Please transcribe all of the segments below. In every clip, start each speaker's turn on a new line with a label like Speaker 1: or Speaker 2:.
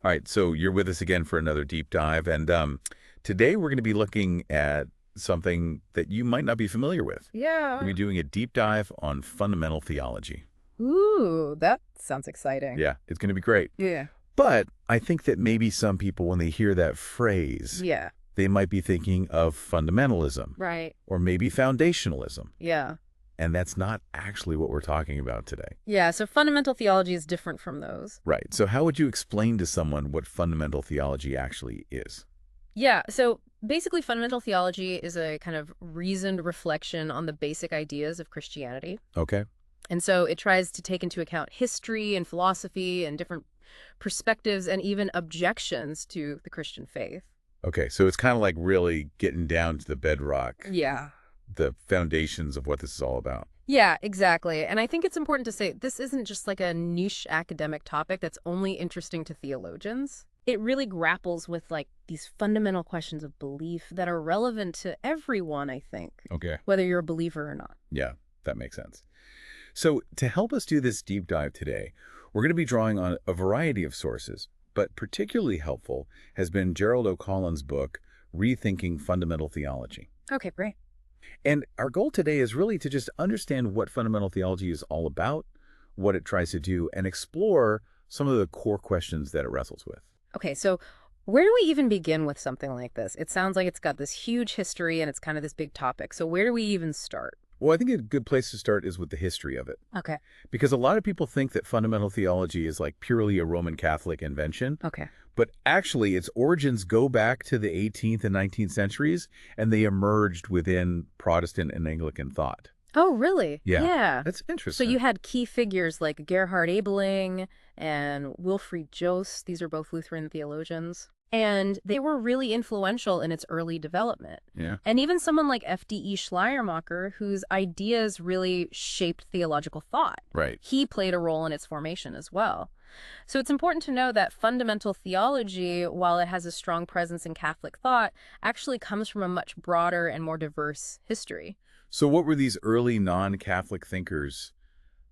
Speaker 1: All right, so you're with us again for another deep dive, and today we're going to be looking at something that you might not be familiar with. We're
Speaker 2: Yeah.
Speaker 1: going to be doing a deep dive on fundamental theology.
Speaker 2: Ooh, that sounds exciting.
Speaker 1: Yeah, it's going to be great.
Speaker 2: Yeah.
Speaker 1: But I think that maybe some people, when they hear that phrase,
Speaker 2: Yeah.
Speaker 1: they might be thinking of fundamentalism
Speaker 2: Right.
Speaker 1: or maybe foundationalism,
Speaker 2: Yeah.
Speaker 1: and that's not actually what we're talking about today.
Speaker 2: Yeah, so fundamental theology is different from those.
Speaker 1: Right, so how would you explain to someone what fundamental theology actually is?
Speaker 2: Yeah, so basically fundamental theology is a kind of reasoned reflection on the basic ideas of Christianity.
Speaker 1: Okay.
Speaker 2: And so it tries to take into account history and philosophy and different perspectives and even objections to the Christian faith.
Speaker 1: Okay, so it's kind of like really getting down to the bedrock,
Speaker 2: Yeah.
Speaker 1: the foundations of what this is all about.
Speaker 2: Yeah, exactly. And I think it's important to say this isn't just like a niche academic topic that's only interesting to theologians. It really grapples with like these fundamental questions of belief that are relevant to everyone, I think,
Speaker 1: Okay.
Speaker 2: whether you're a believer or not.
Speaker 1: Yeah, that makes sense. So to help us do this deep dive today, we're going to be drawing on a variety of sources, but particularly helpful has been Gerald O'Collin's book, Rethinking Fundamental Theology.
Speaker 2: Okay, great.
Speaker 1: And our goal today is really to just understand what fundamental theology is all about, what it tries to do, and explore some of the core questions that it wrestles with.
Speaker 2: Okay, so where do we even begin with something like this? It sounds like it's got this huge history and it's kind of this big topic. So where do we even start?
Speaker 1: Well, I think a good place to start is with the history of it,
Speaker 2: Okay.
Speaker 1: because a lot of people think that fundamental theology is like purely a Roman Catholic invention,
Speaker 2: Okay.
Speaker 1: but actually its origins go back to the 18th and 19th centuries, and they emerged within Protestant and Anglican thought.
Speaker 2: Oh, really?
Speaker 1: Yeah.
Speaker 2: Yeah.
Speaker 1: That's
Speaker 2: So
Speaker 1: interesting.
Speaker 2: you had key figures like Gerhard Ebeling and Wilfried Jost. These are both Lutheran theologians. And they were really influential in its early development.
Speaker 1: Yeah.
Speaker 2: And even someone like F.D.E. Schleiermacher, whose ideas really shaped theological thought.
Speaker 1: Right.
Speaker 2: He played a role in its formation as well. So it's important to know that fundamental theology, while it has a strong presence in Catholic thought, actually comes from a much broader and more diverse history.
Speaker 1: So what were these early non-Catholic thinkers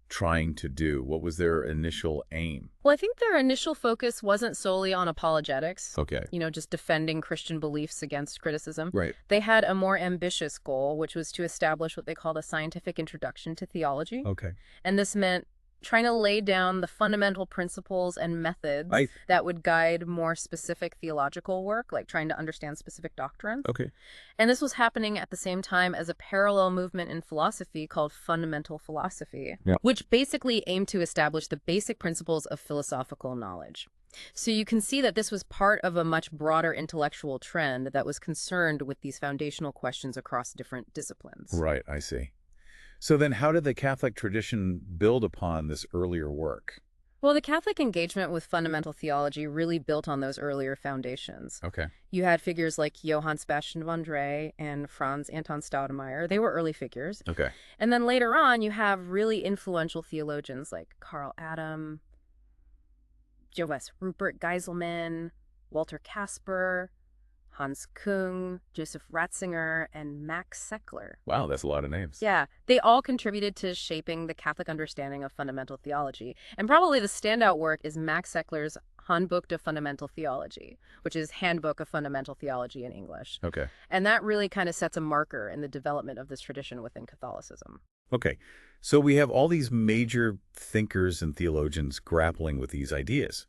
Speaker 1: trying to do? What was their initial aim?
Speaker 2: Well, I think their initial focus wasn't solely on apologetics,
Speaker 1: Okay.
Speaker 2: just defending Christian beliefs against criticism.
Speaker 1: Right.
Speaker 2: They had a more ambitious goal, which was to establish what they called a scientific introduction to theology.
Speaker 1: Okay.
Speaker 2: And this meant trying to lay down the fundamental principles and methods
Speaker 1: I
Speaker 2: that would guide more specific theological work, like trying to understand specific doctrines.
Speaker 1: Okay.
Speaker 2: And this was happening at the same time as a parallel movement in philosophy called fundamental philosophy,
Speaker 1: Yeah.
Speaker 2: which basically aimed to establish the basic principles of philosophical knowledge. So you can see that this was part of a much broader intellectual trend that was concerned with these foundational questions across different disciplines.
Speaker 1: Right, I see. So then how did the Catholic tradition build upon this earlier work?
Speaker 2: Well, the Catholic engagement with fundamental theology really built on those earlier foundations.
Speaker 1: Okay.
Speaker 2: You had figures like Johann Sebastian von Drey and Franz Anton Staudemeyer. They were early figures.
Speaker 1: Okay.
Speaker 2: And then later on, you have really influential theologians like Karl Adam, Johannes Rupert Geiselman, Walter Kasper, Hans Kung, Joseph Ratzinger, and Max Seckler.
Speaker 1: Wow, that's a lot of names.
Speaker 2: Yeah, they all contributed to shaping the Catholic understanding of fundamental theology. And probably the standout work is Max Seckler's Handbuch der Fundamental Theology, which is Handbook of Fundamental Theology in English.
Speaker 1: Okay.
Speaker 2: And that really kind of sets a marker in the development of this tradition within Catholicism.
Speaker 1: Okay. So we have all these major thinkers and theologians grappling with these ideas.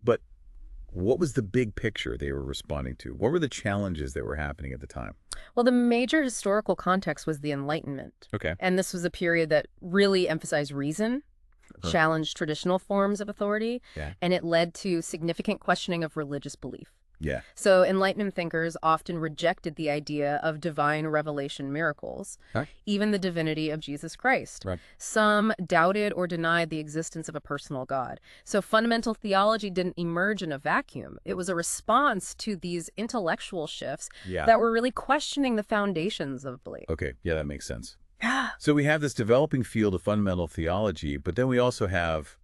Speaker 1: But what was the big picture they were responding to? What were the challenges that were happening at the time?
Speaker 2: Well, the major historical context was the Enlightenment.
Speaker 1: Okay.
Speaker 2: And this was a period that really emphasized reason,
Speaker 1: Huh.
Speaker 2: challenged traditional forms of authority,
Speaker 1: Yeah.
Speaker 2: and it led to significant questioning of religious belief.
Speaker 1: Yeah.
Speaker 2: So Enlightenment thinkers often rejected the idea of divine revelation miracles,
Speaker 1: Right.
Speaker 2: even the divinity of Jesus Christ.
Speaker 1: Right.
Speaker 2: Some doubted or denied the existence of a personal God. So fundamental theology didn't emerge in a vacuum. It was a response to these intellectual shifts
Speaker 1: Yeah.
Speaker 2: that were really questioning the foundations of belief.
Speaker 1: Okay. Yeah, that makes sense.
Speaker 2: Yeah.
Speaker 1: So we have this developing field of fundamental theology, but then we also have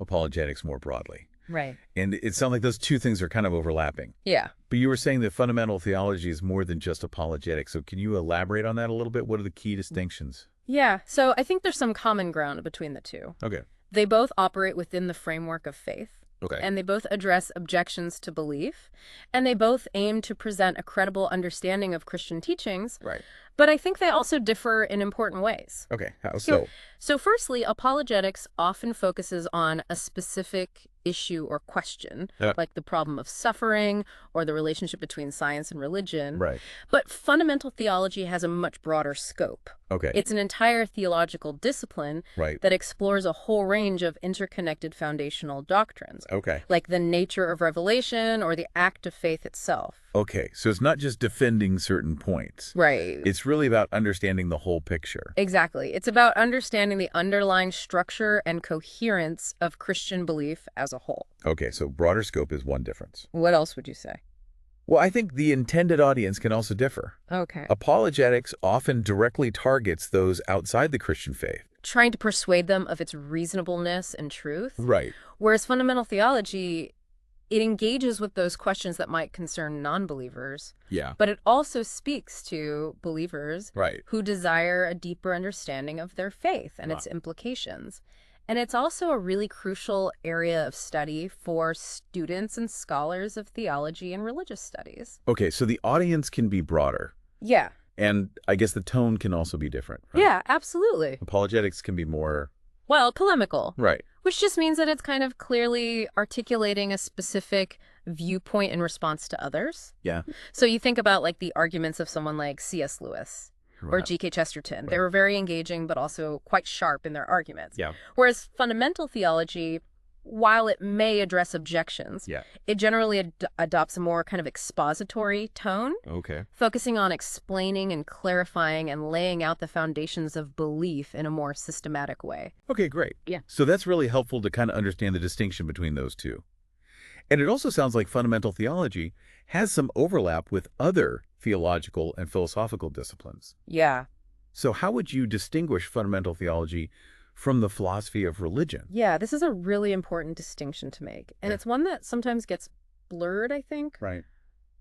Speaker 1: apologetics more broadly.
Speaker 2: Right.
Speaker 1: And it sounds like those two things are kind of overlapping.
Speaker 2: Yeah.
Speaker 1: But you were saying that fundamental theology is more than just apologetics. So can you elaborate on that a little bit? What are the key distinctions?
Speaker 2: Yeah. So I think there's some common ground between the two.
Speaker 1: Okay.
Speaker 2: They both operate within the framework of faith.
Speaker 1: Okay.
Speaker 2: and they both address objections to belief, and they both aim to present a credible understanding of Christian teachings,
Speaker 1: Right.
Speaker 2: but I think they also differ in important ways.
Speaker 1: Okay. How
Speaker 2: So,
Speaker 1: so?
Speaker 2: so firstly, apologetics often focuses on a specific issue or question,
Speaker 1: Yeah.
Speaker 2: like the problem of suffering or the relationship between science and religion.
Speaker 1: Right.
Speaker 2: But fundamental theology has a much broader scope.
Speaker 1: Okay.
Speaker 2: It's an entire theological discipline
Speaker 1: Right.
Speaker 2: that explores a whole range of interconnected foundational doctrines,
Speaker 1: Okay.
Speaker 2: like the nature of revelation or the act of faith itself.
Speaker 1: Okay. So it's not just defending certain points.
Speaker 2: Right.
Speaker 1: It's really about understanding the whole picture.
Speaker 2: Exactly. It's about understanding the underlying structure and coherence of Christian belief as a whole.
Speaker 1: Okay. So broader scope is one difference.
Speaker 2: What else would you say?
Speaker 1: Well, I think the intended audience can also differ.
Speaker 2: Okay.
Speaker 1: Apologetics often directly targets those outside the Christian faith.
Speaker 2: Trying to persuade them of its reasonableness and truth.
Speaker 1: Right.
Speaker 2: Whereas fundamental theology, it engages with those questions that might concern non-believers,
Speaker 1: Yeah.
Speaker 2: but it also speaks to believers
Speaker 1: Right.
Speaker 2: who desire a deeper understanding of their faith and its implications. And it's also a really crucial area of study for students and scholars of theology and religious studies.
Speaker 1: Okay. So the audience can be broader.
Speaker 2: Yeah.
Speaker 1: And I guess the tone can also be different. Right?
Speaker 2: Yeah, absolutely.
Speaker 1: Apologetics can be more...
Speaker 2: Well, polemical.
Speaker 1: Right.
Speaker 2: Which just means that it's kind of clearly articulating a specific viewpoint in response to others.
Speaker 1: Yeah.
Speaker 2: So you think about like the arguments of someone like C.S. Lewis or
Speaker 1: Right.
Speaker 2: G.K. Chesterton.
Speaker 1: Right.
Speaker 2: They were very engaging, but also quite sharp in their arguments.
Speaker 1: Yeah.
Speaker 2: Whereas fundamental theology, while it may address objections,
Speaker 1: Yeah.
Speaker 2: it generally adopts a more kind of expository tone,
Speaker 1: Okay.
Speaker 2: focusing on explaining and clarifying and laying out the foundations of belief in a more systematic way.
Speaker 1: Okay, great.
Speaker 2: Yeah.
Speaker 1: So that's really helpful to kind of understand the distinction between those two. And it also sounds like fundamental theology has some overlap with other theological and philosophical disciplines.
Speaker 2: Yeah.
Speaker 1: So how would you distinguish fundamental theology from the philosophy of religion?
Speaker 2: Yeah, this is a really important distinction to make. And
Speaker 1: Yeah.
Speaker 2: it's one that sometimes gets blurred, I think.
Speaker 1: Right.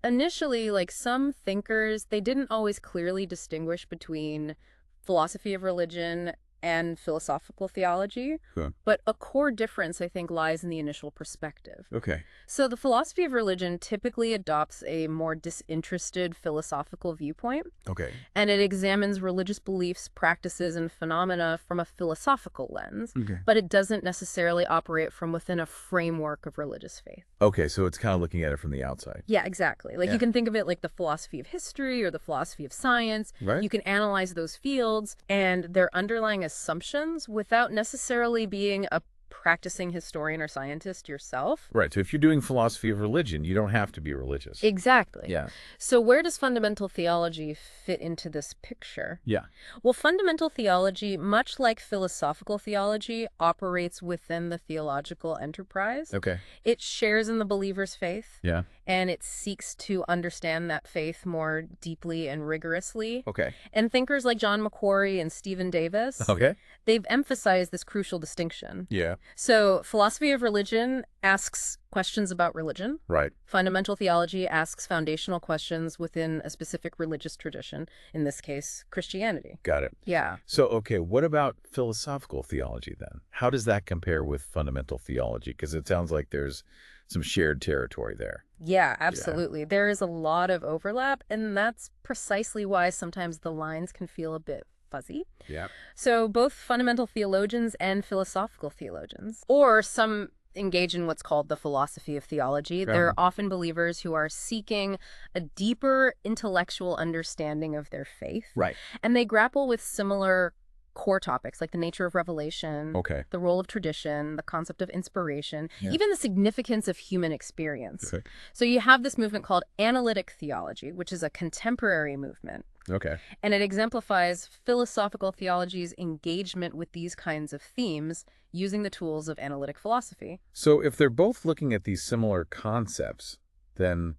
Speaker 2: Initially, like some thinkers, they didn't always clearly distinguish between philosophy of religion and philosophical theology.
Speaker 1: Huh.
Speaker 2: But a core difference, I think, lies in the initial perspective.
Speaker 1: Okay.
Speaker 2: So the philosophy of religion typically adopts a more disinterested philosophical viewpoint,
Speaker 1: Okay.
Speaker 2: and it examines religious beliefs, practices, and phenomena from a philosophical lens,
Speaker 1: Okay.
Speaker 2: but it doesn't necessarily operate from within a framework of religious faith.
Speaker 1: Okay, so it's kind of looking at it from the outside.
Speaker 2: Yeah, exactly. Like
Speaker 1: Yeah.
Speaker 2: you can think of it like the philosophy of history or the philosophy of science.
Speaker 1: Right.
Speaker 2: You can analyze those fields and their underlying assumptions without necessarily being a practicing historian or scientist yourself.
Speaker 1: Right, so if you're doing philosophy of religion, you don't have to be religious.
Speaker 2: Exactly.
Speaker 1: Yeah.
Speaker 2: So where does fundamental theology fit into this picture?
Speaker 1: Yeah.
Speaker 2: Well, fundamental theology, much like philosophical theology, operates within the theological enterprise.
Speaker 1: Okay.
Speaker 2: It shares in the believer's faith,
Speaker 1: Yeah.
Speaker 2: and it seeks to understand that faith more deeply and rigorously.
Speaker 1: Okay.
Speaker 2: And thinkers like John Macquarie and Stephen Davis,
Speaker 1: Okay.
Speaker 2: they've emphasized this crucial distinction.
Speaker 1: Yeah.
Speaker 2: So philosophy of religion asks questions about religion.
Speaker 1: Right.
Speaker 2: Fundamental theology asks foundational questions within a specific religious tradition, in this case, Christianity.
Speaker 1: Got it.
Speaker 2: Yeah.
Speaker 1: So, okay, what about philosophical theology then? How does that compare with fundamental theology? Because it sounds like there's some shared territory there.
Speaker 2: Yeah, absolutely. There is a lot of overlap, and that's precisely why sometimes the lines can feel a bit fuzzy.
Speaker 1: Yeah.
Speaker 2: So both fundamental theologians and philosophical theologians, or some engage in what's called the philosophy of theology. They're often believers who are seeking a deeper intellectual understanding of their faith.
Speaker 1: Right.
Speaker 2: And they grapple with similar core topics like the nature of revelation,
Speaker 1: Okay.
Speaker 2: the role of tradition, the concept of inspiration,
Speaker 1: Yeah.
Speaker 2: even the significance of human experience.
Speaker 1: Okay.
Speaker 2: So you have this movement called analytic theology, which is a contemporary movement.
Speaker 1: Okay.
Speaker 2: And it exemplifies philosophical theology's engagement with these kinds of themes using the tools of analytic philosophy.
Speaker 1: So if they're both looking at these similar concepts, then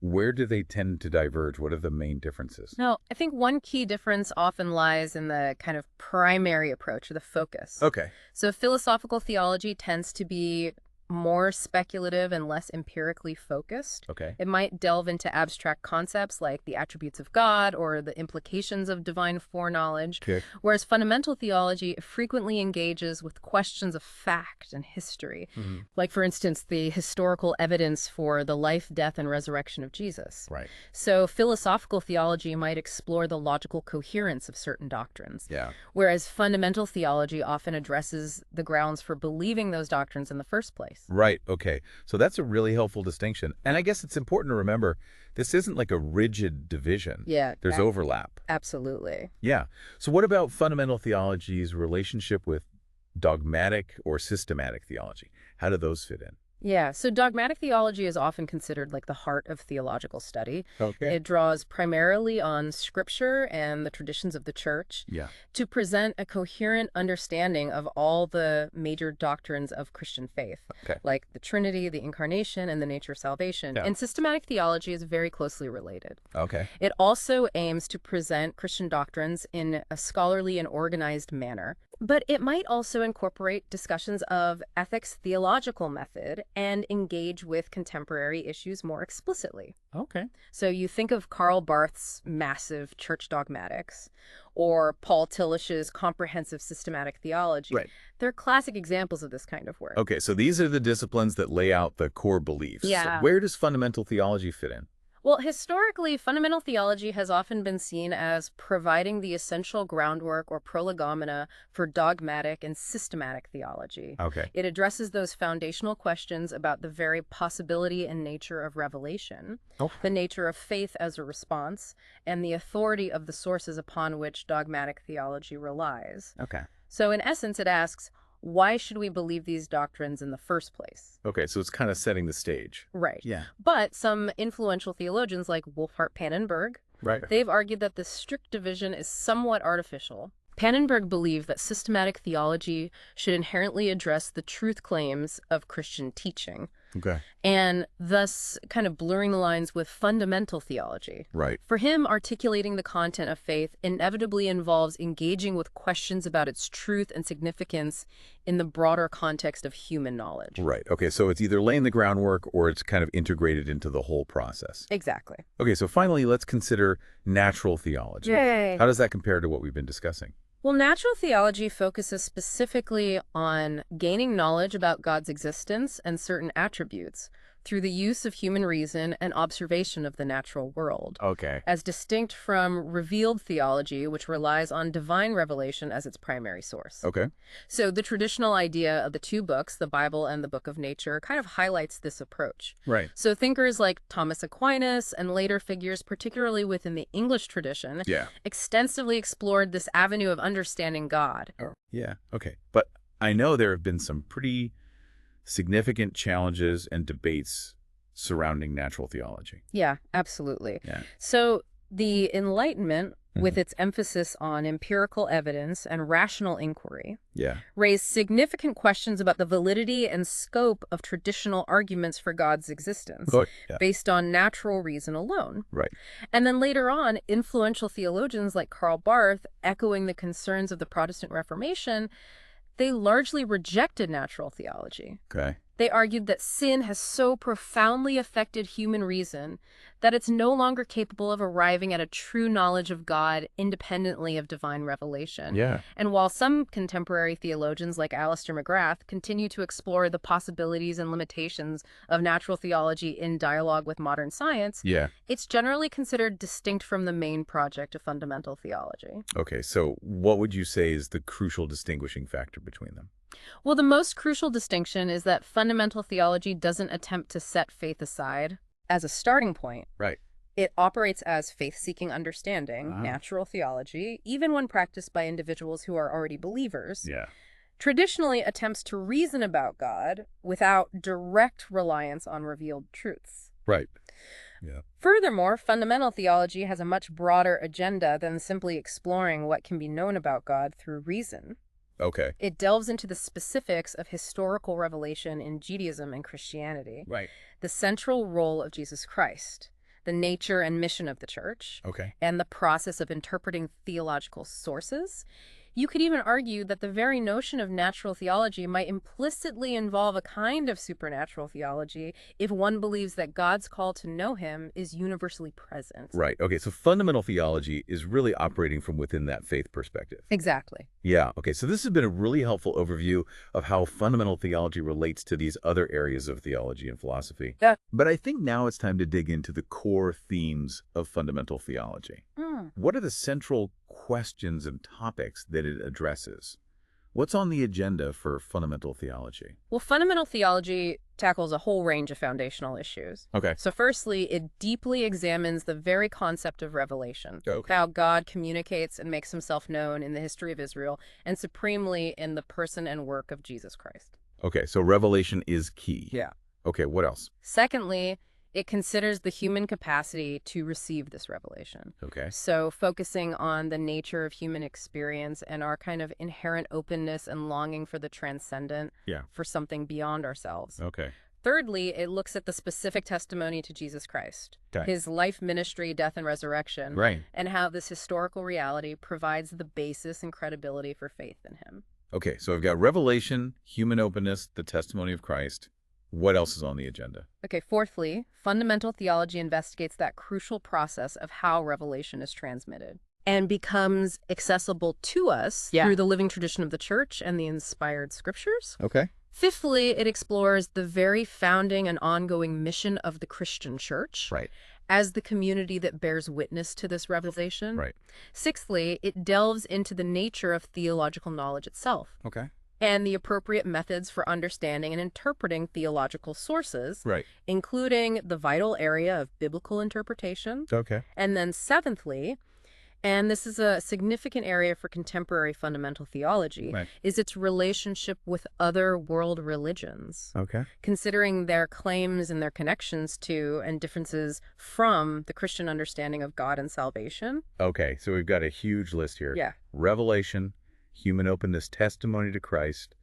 Speaker 1: where do they tend to diverge? What are the main differences?
Speaker 2: Now, I think one key difference often lies in the kind of primary approach or the focus.
Speaker 1: Okay.
Speaker 2: So philosophical theology tends to be more speculative and less empirically focused.
Speaker 1: Okay.
Speaker 2: It might delve into abstract concepts like the attributes of God or the implications of divine foreknowledge,
Speaker 1: Okay.
Speaker 2: whereas fundamental theology frequently engages with questions of fact and history,
Speaker 1: Hmm.
Speaker 2: like, for instance, the historical evidence for the life, death, and resurrection of Jesus.
Speaker 1: Right.
Speaker 2: So philosophical theology might explore the logical coherence of certain doctrines,
Speaker 1: Yeah.
Speaker 2: whereas fundamental theology often addresses the grounds for believing those doctrines in the first place.
Speaker 1: Right. Okay. So that's a really helpful distinction. And I guess it's important to remember this isn't like a rigid division.
Speaker 2: Yeah,
Speaker 1: There's overlap.
Speaker 2: absolutely.
Speaker 1: Yeah. So what about fundamental theology's relationship with dogmatic or systematic theology? How do those fit in?
Speaker 2: Yeah, so dogmatic theology is often considered like the heart of theological study.
Speaker 1: Okay.
Speaker 2: It draws primarily on scripture and the traditions of the church
Speaker 1: Yeah.
Speaker 2: to present a coherent understanding of all the major doctrines of Christian faith,
Speaker 1: Okay.
Speaker 2: like the Trinity, the Incarnation, and the nature of salvation.
Speaker 1: Yeah.
Speaker 2: And systematic theology is very closely related.
Speaker 1: Okay.
Speaker 2: It also aims to present Christian doctrines in a scholarly and organized manner. But it might also incorporate discussions of ethics theological method and engage with contemporary issues more explicitly.
Speaker 1: Okay.
Speaker 2: So you think of Karl Barth's massive church dogmatics or Paul Tillish's comprehensive systematic theology.
Speaker 1: Right.
Speaker 2: They're classic examples of this kind of work.
Speaker 1: Okay. So these are the disciplines that lay out the core beliefs.
Speaker 2: Yeah.
Speaker 1: Where does fundamental theology fit in?
Speaker 2: Well, historically, fundamental theology has often been seen as providing the essential groundwork or prolegomena for dogmatic and systematic theology.
Speaker 1: Okay.
Speaker 2: It addresses those foundational questions about the very possibility and nature of revelation,
Speaker 1: Oh.
Speaker 2: the nature of faith as a response, and the authority of the sources upon which dogmatic theology relies.
Speaker 1: Okay.
Speaker 2: So in essence, it asks, why should we believe these doctrines in the first place?
Speaker 1: Okay. So it's kind of setting the stage.
Speaker 2: Right.
Speaker 1: Yeah.
Speaker 2: But some influential theologians like Wolfhart Pannenberg,
Speaker 1: Right.
Speaker 2: they've argued that this strict division is somewhat artificial. Pannenberg believed that systematic theology should inherently address the truth claims of Christian teaching,
Speaker 1: Okay.
Speaker 2: and thus kind of blurring the lines with fundamental theology.
Speaker 1: Right.
Speaker 2: For him, articulating the content of faith inevitably involves engaging with questions about its truth and significance in the broader context of human knowledge.
Speaker 1: Right. Okay. So it's either laying the groundwork or it's kind of integrated into the whole process.
Speaker 2: Exactly.
Speaker 1: Okay. So finally, let's consider natural theology.
Speaker 2: Yay.
Speaker 1: How does that compare to what we've been discussing?
Speaker 2: Well, natural theology focuses specifically on gaining knowledge about God's existence and certain attributes through the use of human reason and observation of the natural world,
Speaker 1: Okay.
Speaker 2: as distinct from revealed theology, which relies on divine revelation as its primary source.
Speaker 1: Okay.
Speaker 2: So the traditional idea of the two books, the Bible and the Book of Nature, kind of highlights this approach.
Speaker 1: Right.
Speaker 2: So thinkers like Thomas Aquinas and later figures, particularly within the English tradition,
Speaker 1: Yeah.
Speaker 2: extensively explored this avenue of understanding God.
Speaker 1: Oh. Yeah. Okay. But I know there have been some pretty significant challenges and debates surrounding natural theology.
Speaker 2: Yeah, absolutely.
Speaker 1: Yeah.
Speaker 2: So the Enlightenment, with
Speaker 1: Mhm.
Speaker 2: its emphasis on empirical evidence and rational inquiry,
Speaker 1: Yeah.
Speaker 2: raised significant questions about the validity and scope of traditional arguments for God's existence
Speaker 1: Oh, yeah.
Speaker 2: based on natural reason alone.
Speaker 1: Right.
Speaker 2: And then later on, influential theologians like Karl Barth, echoing the concerns of the Protestant Reformation, they largely rejected natural theology.
Speaker 1: Okay.
Speaker 2: They argued that sin has so profoundly affected human reason that it's no longer capable of arriving at a true knowledge of God independently of divine revelation.
Speaker 1: Yeah.
Speaker 2: And while some contemporary theologians like Alistair McGrath continue to explore the possibilities and limitations of natural theology in dialogue with modern science,
Speaker 1: Yeah.
Speaker 2: it's generally considered distinct from the main project of fundamental theology.
Speaker 1: Okay. So what would you say is the crucial distinguishing factor between them?
Speaker 2: Well, the most crucial distinction is that fundamental theology doesn't attempt to set faith aside as a starting point.
Speaker 1: Right.
Speaker 2: It operates as faith-seeking understanding,
Speaker 1: Ah.
Speaker 2: natural theology, even when practiced by individuals who are already believers.
Speaker 1: Yeah.
Speaker 2: Traditionally attempts to reason about God without direct reliance on revealed truths.
Speaker 1: Right.
Speaker 2: Furthermore, fundamental theology has a much broader agenda than simply exploring what can be known about God through reason.
Speaker 1: Okay.
Speaker 2: It delves into the specifics of historical revelation in Judaism and Christianity,
Speaker 1: Right.
Speaker 2: the central role of Jesus Christ, the nature and mission of the church,
Speaker 1: Okay.
Speaker 2: and the process of interpreting theological sources. You could even argue that the very notion of natural theology might implicitly involve a kind of supernatural theology if one believes that God's call to know him is universally present.
Speaker 1: Right. Okay, so fundamental theology is really operating from within that faith perspective.
Speaker 2: Exactly.
Speaker 1: Yeah. Okay, so this has been a really helpful overview of how fundamental theology relates to these other areas of theology and philosophy.
Speaker 2: Yeah.
Speaker 1: But I think now it's time to dig into the core themes of fundamental theology. What are the central questions and topics that it addresses? What's on the agenda for fundamental theology?
Speaker 2: Well, fundamental theology tackles a whole range of foundational issues.
Speaker 1: Okay.
Speaker 2: So firstly, it deeply examines the very concept of revelation, how God communicates and makes himself known in the history of Israel, and supremely in the person and work of Jesus Christ.
Speaker 1: Okay, so revelation is key.
Speaker 2: Yeah.
Speaker 1: Okay, what else?
Speaker 2: Secondly, it considers the human capacity to receive this revelation.
Speaker 1: Okay.
Speaker 2: So focusing on the nature of human experience and our kind of inherent openness and longing for the transcendent,
Speaker 1: Yeah.
Speaker 2: for something beyond ourselves.
Speaker 1: Okay.
Speaker 2: Thirdly, it looks at the specific testimony to Jesus Christ,
Speaker 1: Okay.
Speaker 2: his life, ministry, death, and resurrection,
Speaker 1: Right.
Speaker 2: and how this historical reality provides the basis and credibility for faith in him.
Speaker 1: Okay, so I've got revelation, human openness, the testimony of Christ. What else is on the agenda?
Speaker 2: Okay, fourthly, fundamental theology investigates that crucial process of how revelation is transmitted and becomes accessible to us through the living tradition of the church and the inspired scriptures.
Speaker 1: Okay.
Speaker 2: Fifthly, it explores the very founding and ongoing mission of the Christian church
Speaker 1: Right.
Speaker 2: as the community that bears witness to this revelation.
Speaker 1: Right.
Speaker 2: Sixthly, it delves into the nature of theological knowledge itself
Speaker 1: Okay.
Speaker 2: and the appropriate methods for understanding and interpreting theological sources,
Speaker 1: Right.
Speaker 2: including the vital area of biblical interpretation.
Speaker 1: Okay.
Speaker 2: And then seventhly, and this is a significant area for contemporary fundamental theology,
Speaker 1: Right.
Speaker 2: is its relationship with other world religions,
Speaker 1: Okay.
Speaker 2: considering their claims and their connections to and differences from the Christian understanding of God and salvation.
Speaker 1: Okay, so we've got a huge list here.
Speaker 2: Yeah.
Speaker 1: Revelation, human openness, testimony to Christ,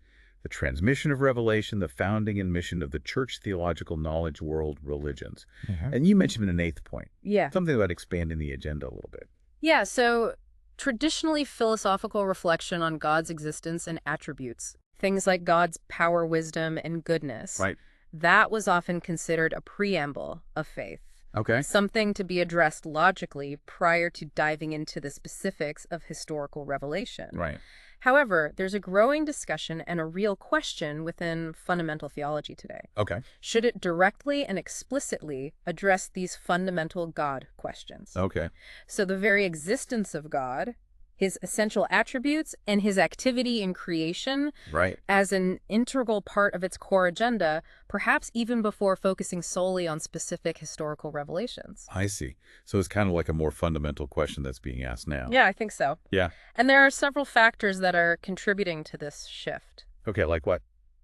Speaker 1: the transmission of revelation, the founding and mission of the church theological knowledge world religions. And you mentioned an eighth point,
Speaker 2: Yeah.
Speaker 1: something about expanding the agenda a little bit.
Speaker 2: Yeah, so traditionally philosophical reflection on God's existence and attributes, things like God's power, wisdom, and goodness,
Speaker 1: Right.
Speaker 2: that was often considered a preamble of faith,
Speaker 1: Okay.
Speaker 2: something to be addressed logically prior to diving into the specifics of historical revelation.
Speaker 1: Right.
Speaker 2: However, there's a growing discussion and a real question within fundamental theology today.
Speaker 1: Okay.
Speaker 2: Should it directly and explicitly address these fundamental God questions?
Speaker 1: Okay.
Speaker 2: So the very existence of God, his essential attributes, and his activity in creation
Speaker 1: Right.
Speaker 2: as an integral part of its core agenda, perhaps even before focusing solely on specific historical revelations.
Speaker 1: I see. So it's kind of like a more fundamental question that's being asked now.
Speaker 2: Yeah, I think so.
Speaker 1: Yeah.
Speaker 2: And there are several factors that are contributing to this shift.
Speaker 1: Okay, like what?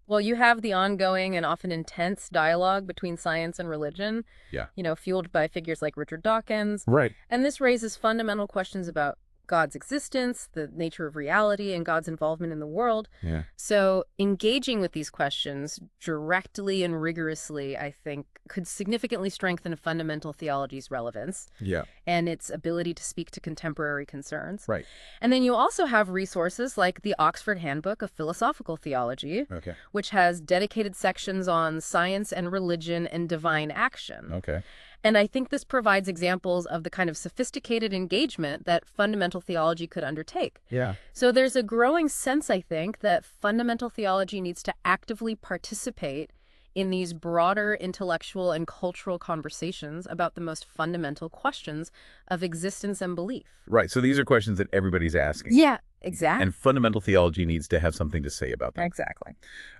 Speaker 2: Well, you have the ongoing and often intense dialogue between science and religion,
Speaker 1: Yeah.
Speaker 2: fueled by figures like Richard Dawkins.
Speaker 1: Right.
Speaker 2: And this raises fundamental questions about God's existence, the nature of reality, and God's involvement in the world.
Speaker 1: Yeah.
Speaker 2: So engaging with these questions directly and rigorously, I think, could significantly strengthen fundamental theology's relevance
Speaker 1: Yeah.
Speaker 2: and its ability to speak to contemporary concerns.
Speaker 1: Right.
Speaker 2: And then you also have resources like the Oxford Handbook of Philosophical Theology,
Speaker 1: Okay.
Speaker 2: which has dedicated sections on science and religion and divine action.
Speaker 1: Okay.
Speaker 2: And I think this provides examples of the kind of sophisticated engagement that fundamental theology could undertake.
Speaker 1: Yeah.
Speaker 2: So there's a growing sense, I think, that fundamental theology needs to actively participate in these broader intellectual and cultural conversations about the most fundamental questions of existence and belief.
Speaker 1: Right. So these are questions that everybody's asking.
Speaker 2: Yeah, exactly.
Speaker 1: And fundamental theology needs to have something to say about them.
Speaker 2: Exactly.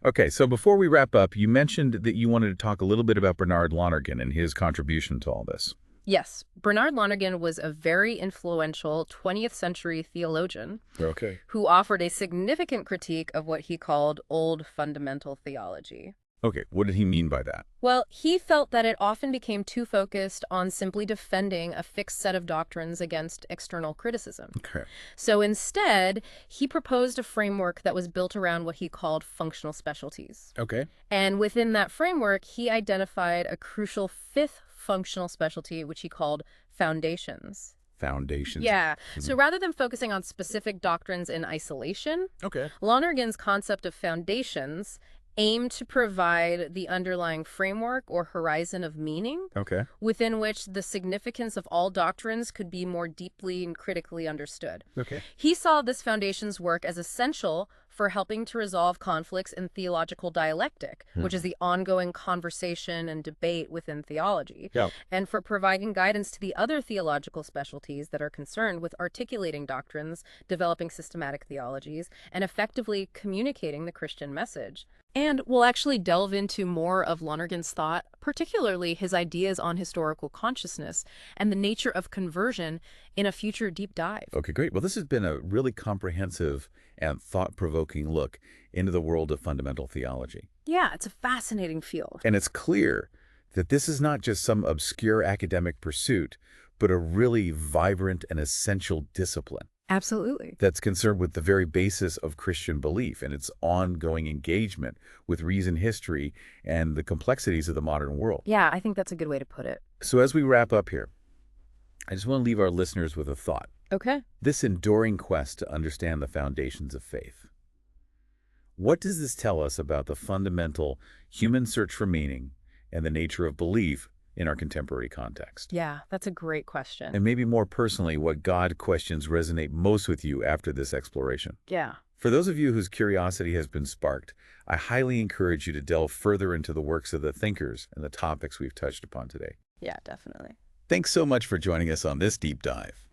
Speaker 1: Okay, so before we wrap up, you mentioned that you wanted to talk a little bit about Bernard Lonergan and his contribution to all this.
Speaker 2: Yes, Bernard Lonergan was a very influential 20th century theologian
Speaker 1: Okay.
Speaker 2: who offered a significant critique of what he called old fundamental theology.
Speaker 1: Okay, what did he mean by that?
Speaker 2: Well, he felt that it often became too focused on simply defending a fixed set of doctrines against external criticism.
Speaker 1: Okay.
Speaker 2: So instead, he proposed a framework that was built around what he called functional specialties.
Speaker 1: Okay.
Speaker 2: And within that framework, he identified a crucial fifth functional specialty, which he called foundations.
Speaker 1: foundations.
Speaker 2: Yeah. So
Speaker 1: Mhm.
Speaker 2: rather than focusing on specific doctrines in isolation,
Speaker 1: Okay.
Speaker 2: Lonergan's concept of foundations aim to provide the underlying framework or horizon of meaning
Speaker 1: Okay.
Speaker 2: within which the significance of all doctrines could be more deeply and critically understood.
Speaker 1: Okay.
Speaker 2: He saw this foundation's work as essential for helping to resolve conflicts in theological dialectic, which is
Speaker 1: Hmm.
Speaker 2: the ongoing conversation and debate within theology,
Speaker 1: Yeah.
Speaker 2: and for providing guidance to the other theological specialties that are concerned with articulating doctrines, developing systematic theologies, and effectively communicating the Christian message. And we'll actually delve into more of Lonergan's thought, particularly his ideas on historical consciousness and the nature of conversion in a future deep dive.
Speaker 1: Okay, great. Well, this has been a really comprehensive and thought-provoking look into the world of fundamental theology.
Speaker 2: Yeah, it's a fascinating field.
Speaker 1: And it's clear that this is not just some obscure academic pursuit, but a really vibrant and essential discipline
Speaker 2: Absolutely.
Speaker 1: that's concerned with the very basis of Christian belief and its ongoing engagement with reason, history, and the complexities of the modern world.
Speaker 2: Yeah, I think that's a good way to put it.
Speaker 1: So as we wrap up here, I just want to leave our listeners with a thought.
Speaker 2: Okay.
Speaker 1: This enduring quest to understand the foundations of faith. What does this tell us about the fundamental human search for meaning and the nature of belief in our contemporary context?
Speaker 2: Yeah, that's a great question.
Speaker 1: And maybe more personally, what God questions resonate most with you after this exploration?
Speaker 2: Yeah.
Speaker 1: For those of you whose curiosity has been sparked, I highly encourage you to delve further into the works of the thinkers and the topics we've touched upon today.
Speaker 2: Yeah, definitely.
Speaker 1: Thanks so much for joining us on this deep dive.